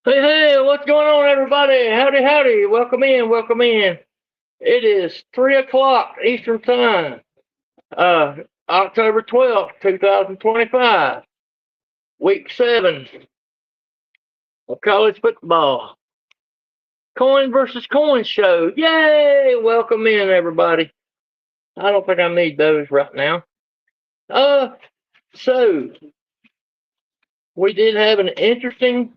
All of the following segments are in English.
Hey, hey, what's going on, everybody? Howdy, howdy. Welcome in, welcome in. It is 3 o'clock Eastern Time, uh, October 12th, 2025, week 7 of college football. Coin versus coin show. Yay! Welcome in, everybody. I don't think I need those right now. Uh, so, we did have an interesting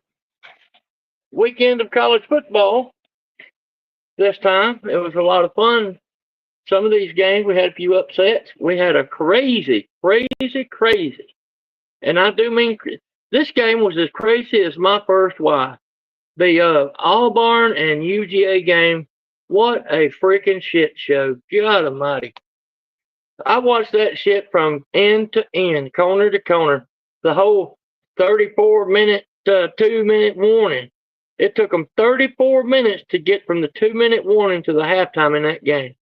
weekend of college football this time. It was a lot of fun. Some of these games, we had a few upsets. We had a crazy, and I do mean this game was as crazy as my first wife. The Auburn and UGA game, what a freaking shit show. God almighty. I watched that shit from end to end, corner to corner, the whole 34-minute, 2-minute warning. It took them 34 minutes to get from the 2-minute warning to the halftime in that game.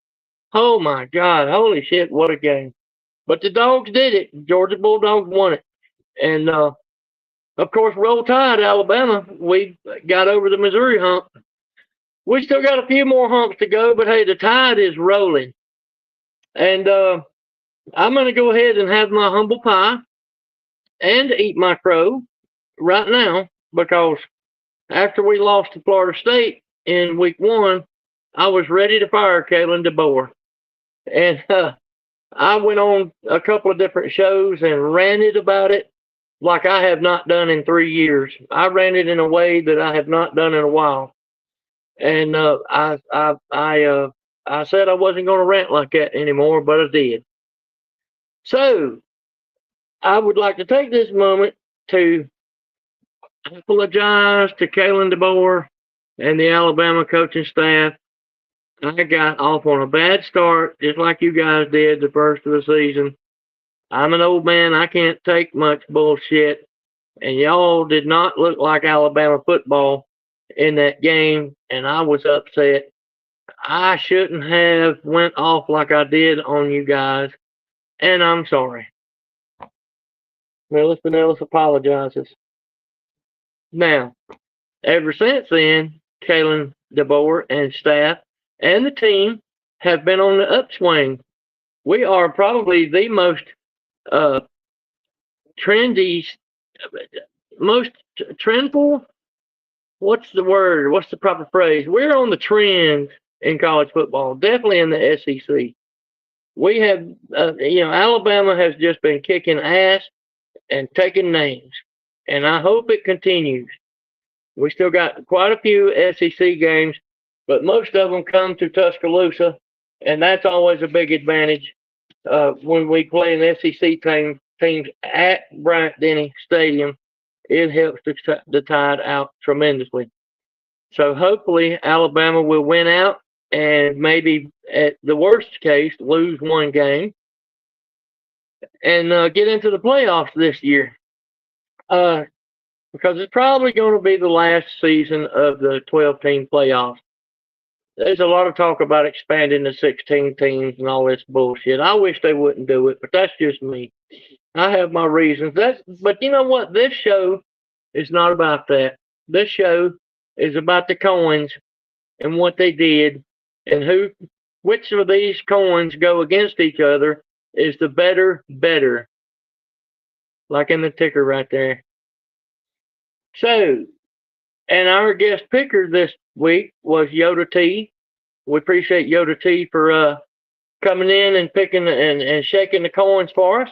Oh my God, holy shit, what a game. But the Dogs did it. Georgia Bulldogs won it. And of course, roll tide, Alabama. We got over the Missouri hump. We still got a few more humps to go, but hey, the tide is rolling. And I'm going to go ahead and have my humble pie and eat my crow right now because after we lost to Florida State in week 1, I was ready to fire Kalen DeBoer. And I went on a couple of different shows and ranted about it like I have not done in 3 years. I ranted in a way that I have not done in a while, and I said I wasn't going to rant like that anymore, but I did. So I would like to take this moment to apologize to Kalen DeBoer and the Alabama coaching staff. I got off on a bad start, just like you guys did the first of the season. I'm an old man. I can't take much bullshit. And y'all did not look like Alabama football in that game. And I was upset. I shouldn't have went off like I did on you guys. And I'm sorry. Millis Vanillis apologizes. Now, ever since then, Kalen DeBoer and staff and the team have been on the upswing. We are probably the most trendy, most trendful. What's the word? What's the proper phrase? We're on the trend in college football, definitely in the SEC. We have, Alabama has just been kicking ass and taking names, and I hope it continues. We still got quite a few SEC games, but most of them come to Tuscaloosa, and that's always a big advantage when we play an SEC teams at Bryant Denny Stadium. It helps the tide out tremendously. So hopefully Alabama will win out and maybe at the worst case lose one game and get into the playoffs this year. Because it's probably going to be the last season of the 12-team playoffs. There's a lot of talk about expanding to 16 teams and all this bullshit. I wish they wouldn't do it, but that's just me. I have my reasons. But you know what? This show is not about that. This show is about the coins and what they did and which of these coins go against each other is the better. Like in the ticker right there. So, and our guest picker this week was Yoda T. We appreciate Yoda T for coming in and picking and shaking the coins for us.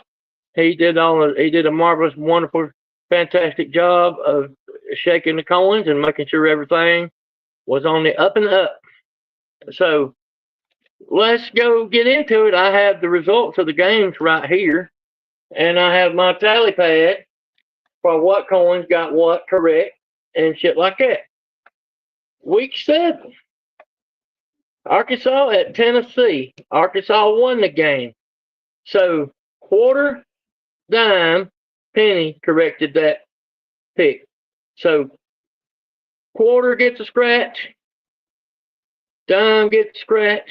He did a marvelous, wonderful, fantastic job of shaking the coins and making sure everything was on the up and up. So let's go get into it. I have the results of the games right here, and I have my tally pad for what coins got what correct and shit like that. Week 7, Arkansas at Tennessee. Arkansas won the game. So quarter, dime, penny corrected that pick. So quarter gets a scratch, dime gets a scratch,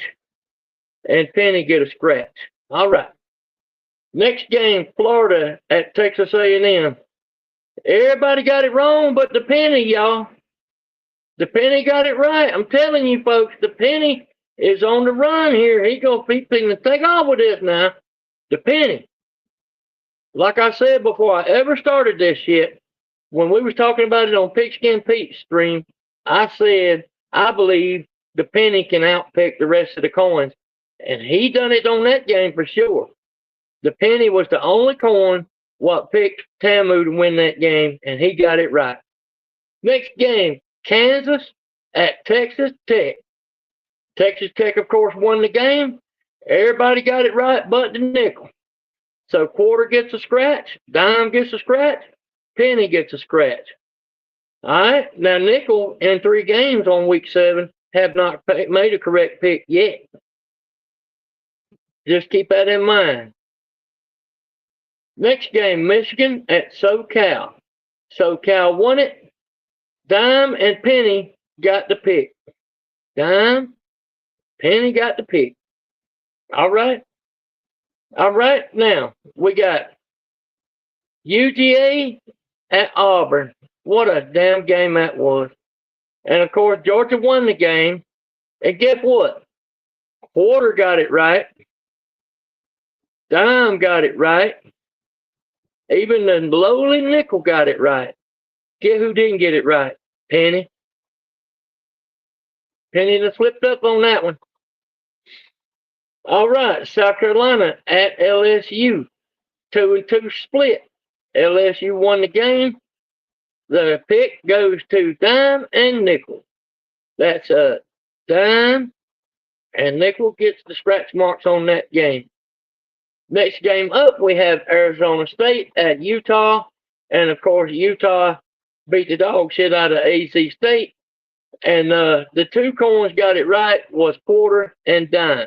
and penny get a scratch. All right. Next game, Florida at Texas A&M. Everybody got it wrong but the penny, y'all. The penny got it right. I'm telling you folks, the penny is on the run here. He gonna be picking the thing off with this now. The penny. Like I said before I ever started this shit, when we was talking about it on Pigskin Pete's stream, I said I believe the penny can outpick the rest of the coins. And he done it on that game for sure. The penny was the only coin what picked Tamu to win that game, and he got it right. Next game, Kansas at Texas Tech. Texas Tech, of course, won the game. Everybody got it right but the nickel. So quarter gets a scratch, dime gets a scratch, penny gets a scratch. All right, now nickel in 3 games on week 7 have not made a correct pick yet. Just keep that in mind. Next game, Michigan at SoCal. SoCal won it. Dime and penny got the pick. Dime, penny got the pick. All right. All right, now we got UGA at Auburn. What a damn game that was. And of course, Georgia won the game. And guess what? Quarter got it right. Dime got it right. Even the lowly nickel got it right. Guess who didn't get it right? Penny. Penny done slipped up on that one. All right, South Carolina at LSU. 2-2 split. LSU won the game. The pick goes to dime and nickel. That's a dime and nickel gets the scratch marks on that game. Next game up, we have Arizona State at Utah. And of course, Utah beat the dog shit out of AC State. And the 2 coins got it right was quarter and dime.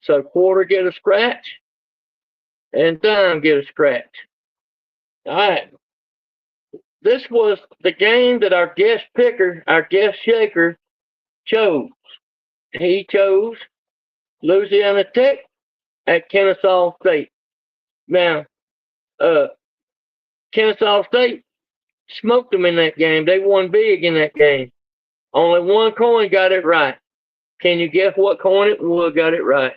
So quarter get a scratch and dime get a scratch. All right. This was the game that our guest picker, our guest shaker, chose. He chose Louisiana Tech at Kennesaw State. Now, Kennesaw State smoked them in that game. They won big in that game. Only 1 coin got it right. Can you guess what coin it was got it right?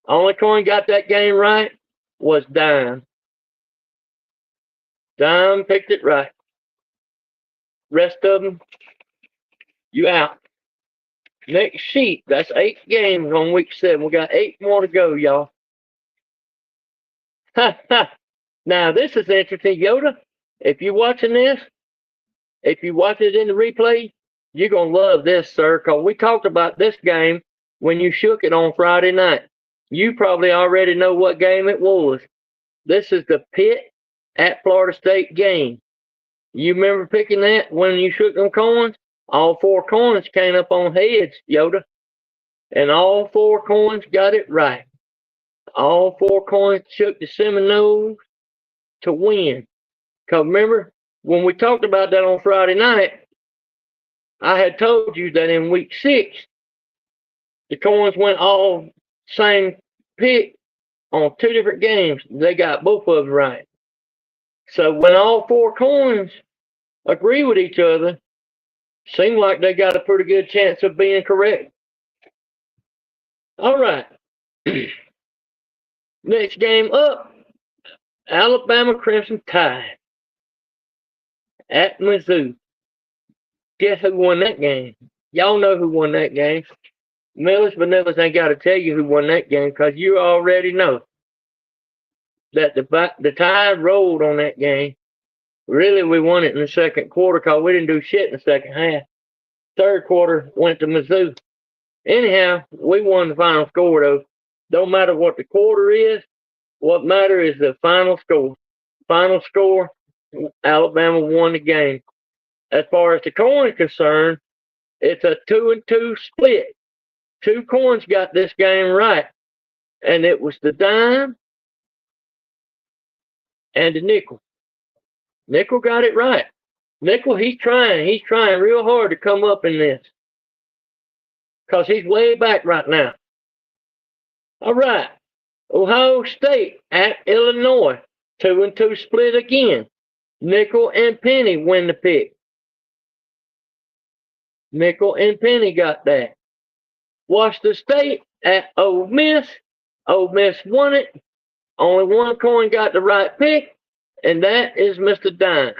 Only coin got that game right was dime. Dime picked it right. Rest of them, you out. Next sheet, that's 8 games on week 7. We got 8 more to go, y'all. Now, this is interesting, Yoda. If you're watching this, if you watch it in the replay, you're going to love this, sir, because we talked about this game when you shook it on Friday night. You probably already know what game it was. This is the Pitt at Florida State game. You remember picking that when you shook them coins? All 4 coins came up on heads, Yoda. And all 4 coins got it right. All 4 coins shook the Seminoles to win. Because remember, when we talked about that on Friday night, I had told you that in week 6, the coins went all same pick on 2 different games. They got both of them right. So when all 4 coins agree with each other, seems like they got a pretty good chance of being correct. All right. Next game up, Alabama Crimson Tide at Mizzou. Guess who won that game? Y'all know who won that game. Millis Vanillas ain't got to tell you who won that game because you already know that the Tide rolled on that game. Really, we won it in the second quarter because we didn't do shit in the second half. Third quarter went to Mizzou. Anyhow, we won the final score, though. Don't matter what the quarter is. What matters is the final score. Final score, Alabama won the game. As far as the coin is concerned, it's a 2-2 split. 2 coins got this game right. And it was the dime and the nickel. Nickel got it right. Nickel, he's trying real hard to come up in this. Because he's way back right now. All right. Ohio State at Illinois. 2-2 split again. Nickel and penny win the pick. Nickel and penny got that. Washington State at Ole Miss. Ole Miss won it. Only one coin got the right pick, and that is Mr. Dime.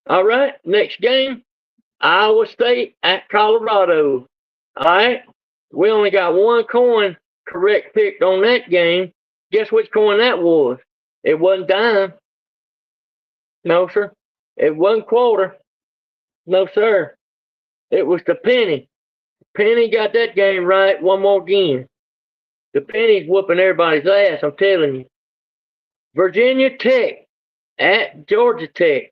All right, next game, Iowa State at Colorado. All right, we only got one coin correct picked on that game. Guess which coin that was? It wasn't dime. No, sir. It wasn't quarter. No, sir. It was the penny. Penny got that game right one more again. The penny's whooping everybody's ass, I'm telling you. Virginia Tech at Georgia Tech.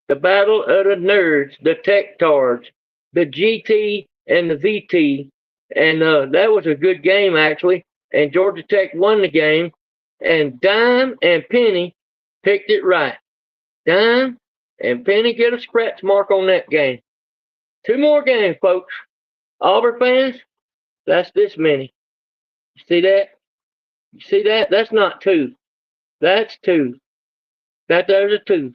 The battle of the nerds, the tech tards, the GT and the VT. And that was a good game, actually. And Georgia Tech won the game. And Dime and Penny picked it right. Dime and Penny get a scratch mark on that game. Two more games, folks. Auburn fans, that's this many. You see that? You see that? That's not two. That's two. There's a two.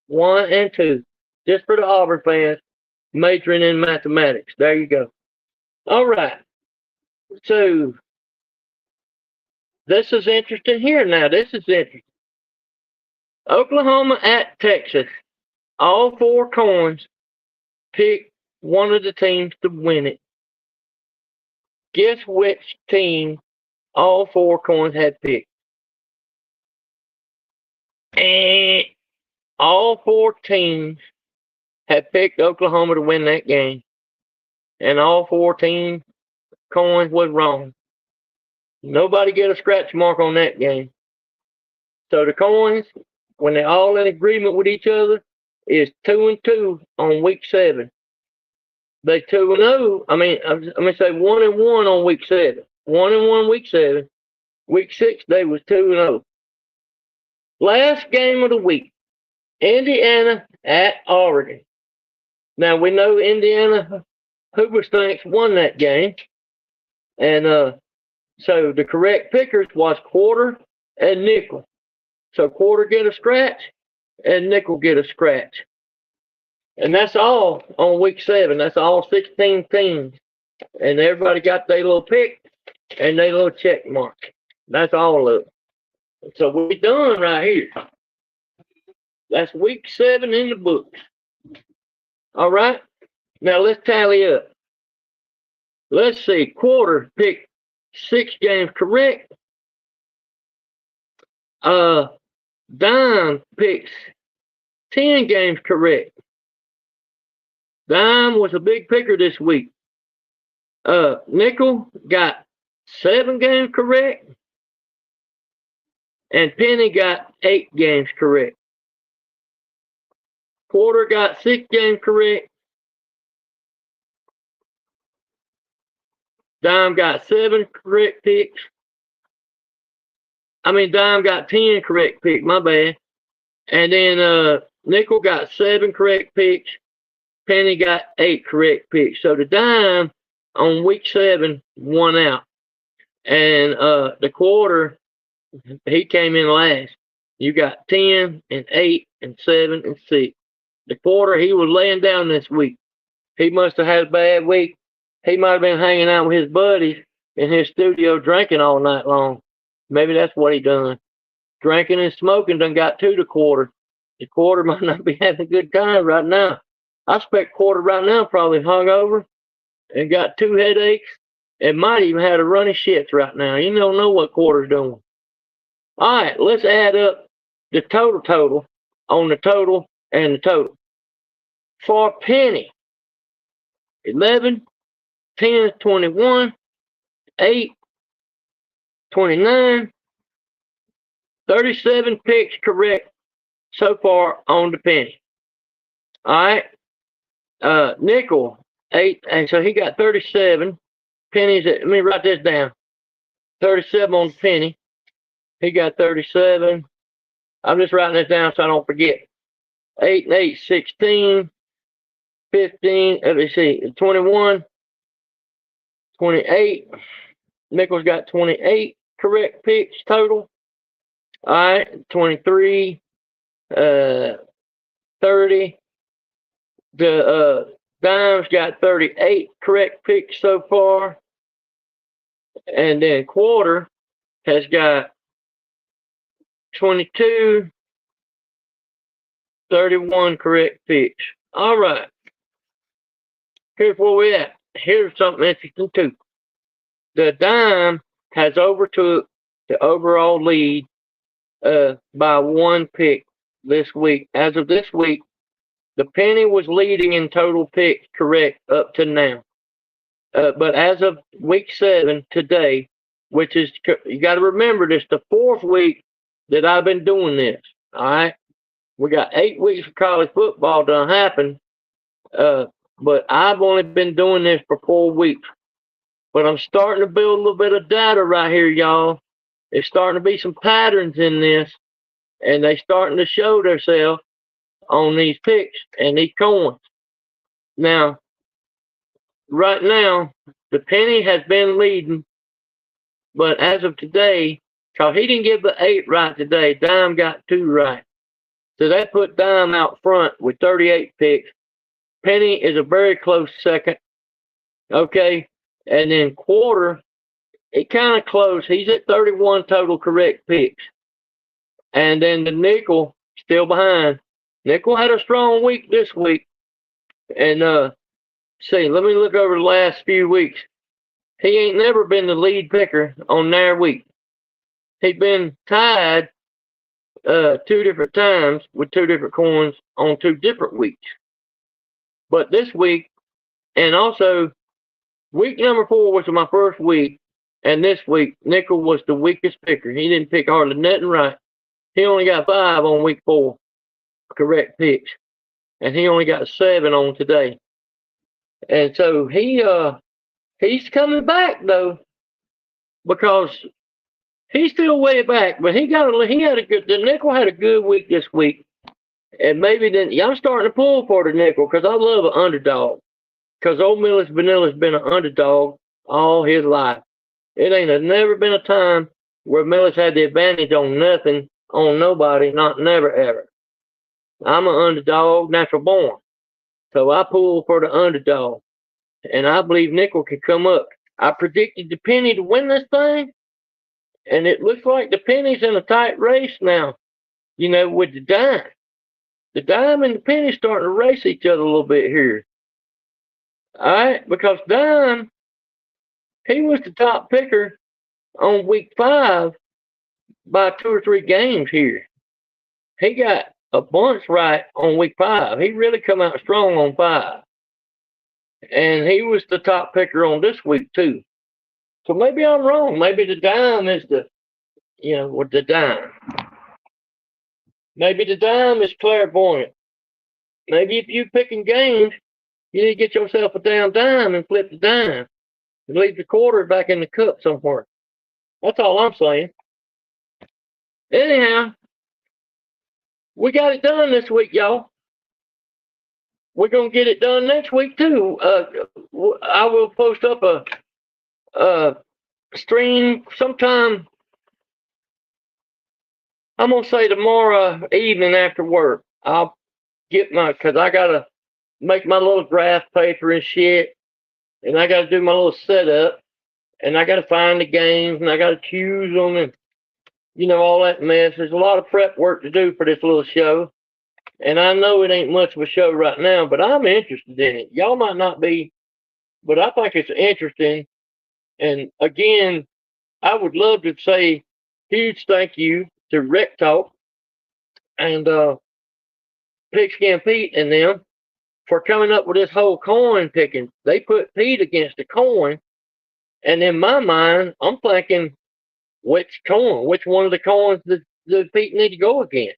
1 and 2. Just for the Auburn fans majoring in mathematics. There you go. All right. So this is interesting here now. This is interesting. Oklahoma at Texas. All four coins pick one of the teams to win it. Guess which team all four coins had picked? And all four teams had picked Oklahoma to win that game. And all 14 coins was wrong. Nobody get a scratch mark on that game. So the coins, when they're all in agreement with each other, is 2 and 2 on week 7. They 2 and 0. I mean, say 1 and 1 on week 7. 1 and 1 week 7. Week 6 they was 2 and 0. Last game of the week, Indiana at Oregon. Now we know Indiana Hoobastanks won that game, and so the correct pickers was quarter and nickel. So quarter get a scratch, and nickel get a scratch. And that's all on week 7. That's all 16 teams. And everybody got their little pick and their little check mark. That's all of it. So we're done right here. That's week 7 in the books. All right. Now let's tally up. Let's see. Quarter picked 6 games correct. Dime picks 10 games correct. Dime was a big picker this week. Nickel got 7 games correct. And Penny got 8 games correct. Quarter got 6 games correct. Dime got 7 correct picks. Dime got 10 correct picks, my bad. And then Nickel got 7 correct picks. Penny got 8 correct picks. So the Dime on week 7 won out. And the quarter, he came in last. You got 10 and 8 and 7 and 6. The quarter, he was laying down this week. He must have had a bad week. He might have been hanging out with his buddies in his studio drinking all night long. Maybe that's what he done. Drinking and smoking done got to the quarter. The quarter might not be having a good time right now. I expect quarter right now probably hungover and got 2 headaches and might even have a runny shits right now. You don't know what quarter's doing. All right, let's add up the total on the total and the total. For Penny, 11, 10, 21, 8, 29, 37 picks correct so far on the Penny. All right. Nickel, 8, and so he got 37. Penny's let me write this down. 37 on the Penny. He got 37. I'm just writing this down so I don't forget. 8 and 8, 16. 15, let me see, 21, 28. Nickel's got 28 correct picks total. All right, 23, 30. The Dime's got 38 correct picks so far. And then Quarter has got 22, 31 correct picks. All right. Here's where we're at. Here's something interesting, too. The Dime has overtook the overall lead by 1 pick this week. As of this week, the Penny was leading in total picks correct up to now. But as of week 7 today, which is, you got to remember, this the 4th week that I've been doing this. All right. We got 8 weeks of college football done happen. But I've only been doing this for 4 weeks. But I'm starting to build a little bit of data right here, y'all. There's starting to be some patterns in this, and they starting to show themselves on these picks and these coins. Now, right now, the Penny has been leading, but as of today, because he didn't get the 8 right today, Dime got 2 right. So that put Dime out front with 38 picks. Penny is a very close second. Okay. And then Quarter, it kind of close. He's at 31 total correct picks. And then the Nickel, still behind. Nickel had a strong week this week. And see, let me look over the last few weeks. He ain't never been the lead picker on their week. He's been tied 2 different times with 2 different coins on 2 different weeks. But this week, and also week number 4 was my first week, and this week Nickel was the weakest picker. He didn't pick hardly nothing right. He only got 5 on week 4 correct picks, and he only got 7 on today. And so he's coming back though, because he's still way back. But the Nickel had a good week this week, and maybe then I'm starting to pull for the Nickel because I love an underdog. Because old Millis Vanilla's been an underdog all his life. It ain't never been a time where Millis had the advantage on nothing, on nobody, never ever. I'm an underdog, natural born. So I pull for the underdog. And I believe Nickel can come up. I predicted the Penny to win this thing. And it looks like the Penny's in a tight race now, with the Dime. The Dime and the Penny starting to race each other a little bit here. All right, because Dime, he was the top picker on week 5 by 2 or 3 games here. He got a bunch right on week 5. He really come out strong on 5. And he was the top picker on this week too. So maybe I'm wrong. Maybe the Dime is with the Dime. Maybe the Dime is clairvoyant. Maybe if you picking games, you need to get yourself a damn dime and flip the dime and leave the quarter back in the cup somewhere. That's all I'm saying. Anyhow, we got it done this week, y'all. We're going to get it done next week, too. I will post up a stream sometime. I'm going to say tomorrow evening after work. I'll get because I got to make my little graph paper and shit. And I got to do my little setup. And I got to find the games and I got to choose them and, all that mess. There's a lot of prep work to do for this little show. And I know it ain't much of a show right now, but I'm interested in it. Y'all might not be, but I think it's interesting. And again, I would love to say huge thank you to Rec Talk and Pigskin Pete and them for coming up with this whole coin picking. They put Pete against the coin. And in my mind, I'm thinking, which one of the coins does Pete need to go against?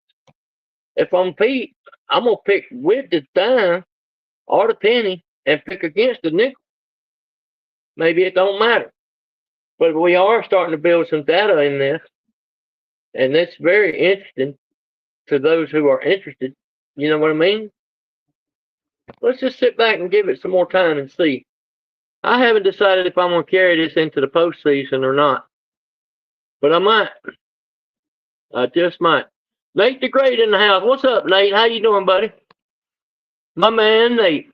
If I'm Pete, I'm going to pick with the dime or the penny and pick against the nickel. Maybe it don't matter. But we are starting to build some data in this. And that's very interesting to those who are interested. You know what I mean? Let's just sit back and give it some more time and see. I haven't decided if I'm going to carry this into the postseason or not. But I might. I just might. Nate the Great in the house. What's up, Nate? How you doing, buddy? My man, Nate.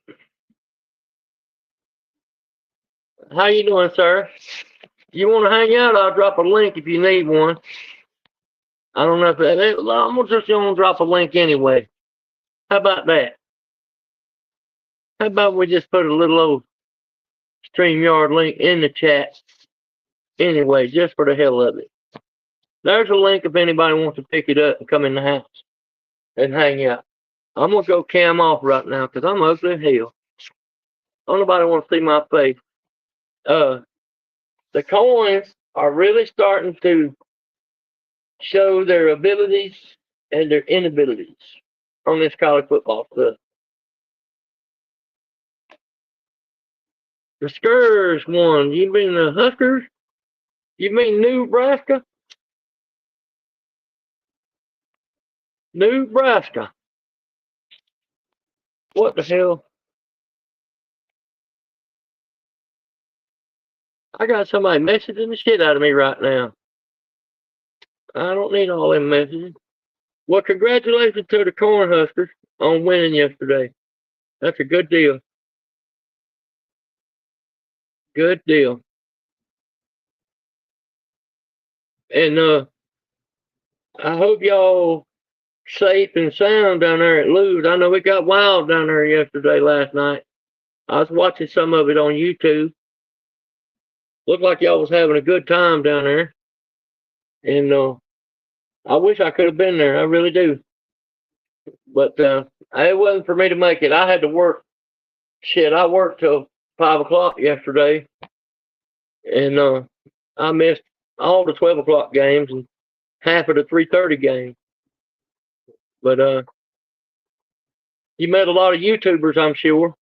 How you doing, sir? You want to hang out? I'll drop a link if you need one. I don't know if I'm just gonna drop a link anyway. How about that? How about we just put a little old StreamYard link in the chat anyway, just for the hell of it. There's a link if anybody wants to pick it up and come in the house and hang out. I'm gonna go cam off right now because I'm ugly as hell. Don't nobody want to see my face. The coins are really starting to show their abilities and their inabilities on this college football stuff. The Skurs won. You mean the Huskers? You mean Nebraska? Nebraska. What the hell? I got somebody messaging the shit out of me right now. I don't need all them messages. Well, congratulations to the Cornhuskers on winning yesterday. That's a good deal. Good deal. And I hope y'all safe and sound down there at Lou's. I know it got wild down there yesterday, last night. I was watching some of it on YouTube. Looked like y'all was having a good time down there. And I wish I could have been there. I really do. But it wasn't for me to make it. I had to work. Shit, I worked till 5 o'clock yesterday. And I missed all the 12 o'clock games and half of the 3:30 games. But you met a lot of YouTubers, I'm sure.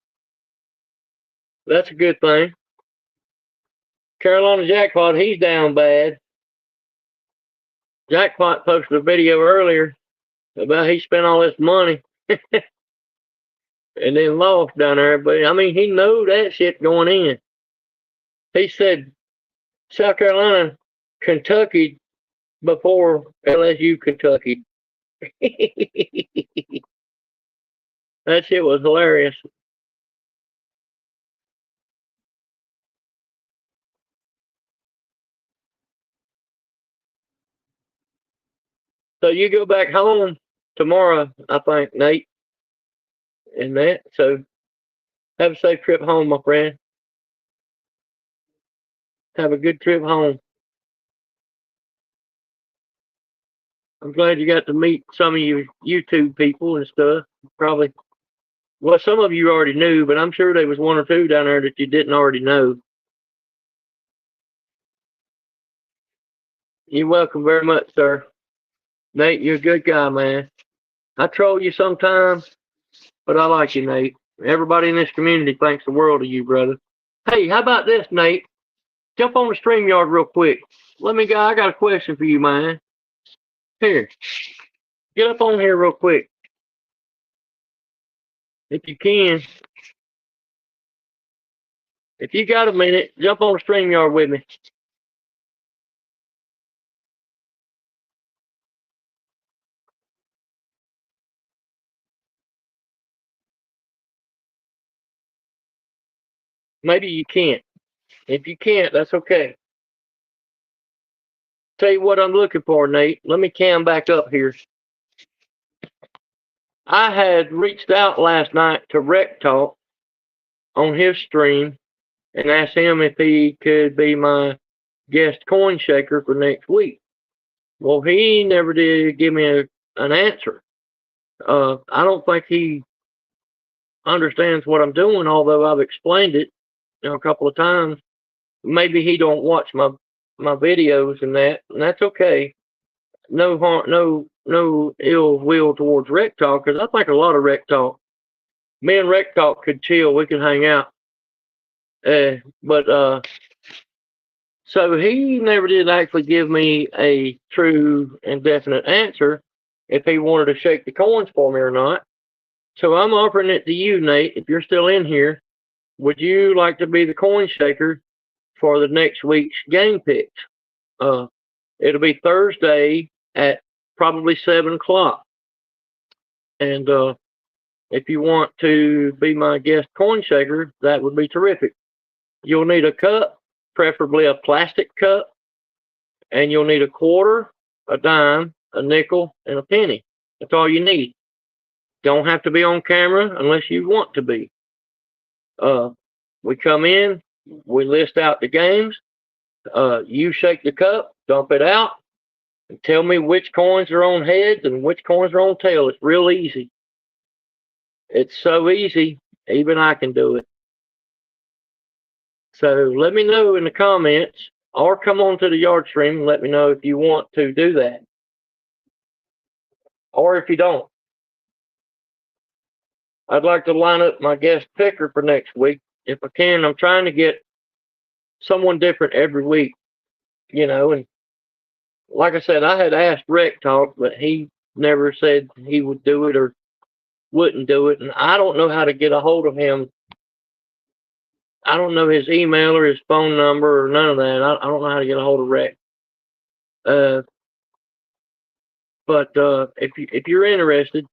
That's a good thing. Carolina Jackpot, he's down bad. Jackpot posted a video earlier about he spent all this money and then lost down there. But I mean, he knew that shit going in. He said South Carolina, Kentucky before LSU, Kentucky. That shit was hilarious. So you go back home tomorrow, I think, Nate, and that. So have a safe trip home, my friend. Have a good trip home. I'm glad you got to meet some of you YouTube people and stuff. Probably, well, some of you already knew, but I'm sure there was one or two down there that you didn't already know. You're welcome very much, sir. Nate, you're a good guy, man. I troll you sometimes, but I like you, Nate. Everybody in this community thinks the world of you, brother. Hey, how about this, Nate? Jump on the StreamYard real quick. I got a question for you, man. Here, get up on here real quick. If you can. If you got a minute, jump on the StreamYard with me. Maybe you can't. If you can't, that's okay. Tell you what I'm looking for, Nate. Let me cam back up here. I had reached out last night to Rec Talk on his stream and asked him if he could be my guest coin shaker for next week. Well, he never did give me an answer. I don't think he understands what I'm doing, although I've explained it a couple of times. Maybe he don't watch my videos and that's okay. No harm, no ill will towards Rec Talk, because I think a lot of Rec Talk, me and Rec Talk could chill. We could hang out. But so he never did actually give me a true and definite answer if he wanted to shake the coins for me or not. So I'm offering it to you, Nate. If you're still in here, would you like to be the coin shaker for the next week's game picks? It'll be Thursday at probably 7 o'clock. And if you want to be my guest coin shaker, that would be terrific. You'll need a cup, preferably a plastic cup, and you'll need a quarter, a dime, a nickel, and a penny. That's all you need. Don't have to be on camera unless you want to be. We come in, we list out the games. You shake the cup, dump it out, and tell me which coins are on heads and which coins are on tails. It's real easy. It's so easy, even I can do it. So let me know in the comments, or come on to the yard stream and let me know if you want to do that, or if you don't. I'd like to line up my guest picker for next week. If I can, I'm trying to get someone different every week, and like I said, I had asked Rec Talk, but he never said he would do it or wouldn't do it, and I don't know how to get a hold of him. I don't know his email or his phone number or none of that. I don't know how to get a hold of Rec. But if you're interested,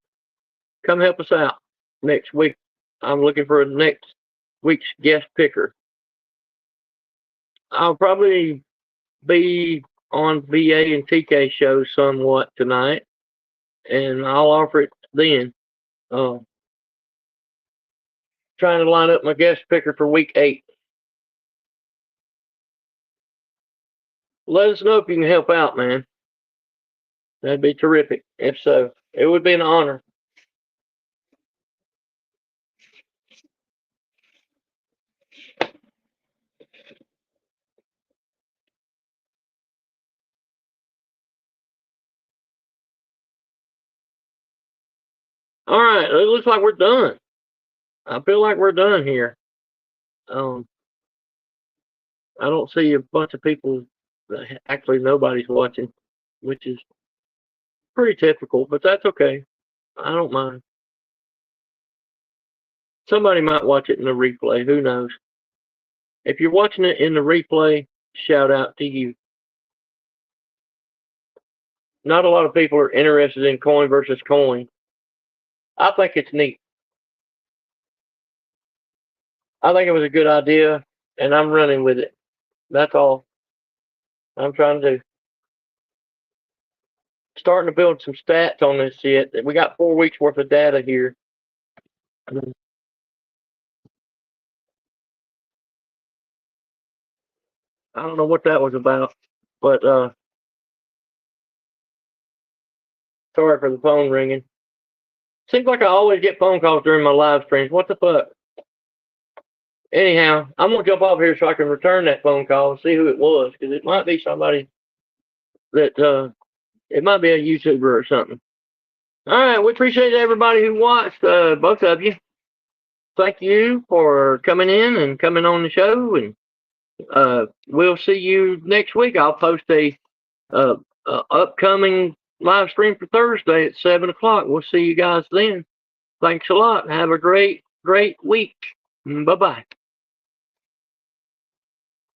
come help us out next week. I'm looking for next week's guest picker. I'll probably be on VA and TK shows somewhat tonight, and I'll offer it then. Trying to line up my guest picker for week 8. Let us know if you can help out, man. That'd be terrific. If so, it would be an honor. All right, it looks like we're done. I feel like we're done here. I don't see a bunch of people. Actually, nobody's watching, which is pretty typical, but that's okay. I don't mind. Somebody might watch it in the replay. Who knows? If you're watching it in the replay, shout out to you. Not a lot of people are interested in coin versus coin. I think it's neat. I think it was a good idea, and I'm running with it. That's all I'm trying to do. Starting to build some stats on this shit. We got 4 weeks worth of data here. I don't know what that was about, but sorry for the phone ringing. Seems like I always get phone calls during my live streams. What the fuck? Anyhow, I'm gonna jump off here so I can return that phone call and see who it was, because it might be somebody that it might be a YouTuber or something. All right, we appreciate everybody who watched, both of you. Thank you for coming in and coming on the show, and we'll see you next week. I'll post a upcoming live stream for Thursday at 7 o'clock. We'll see you guys then. Thanks a lot. Have a great week. Bye-bye.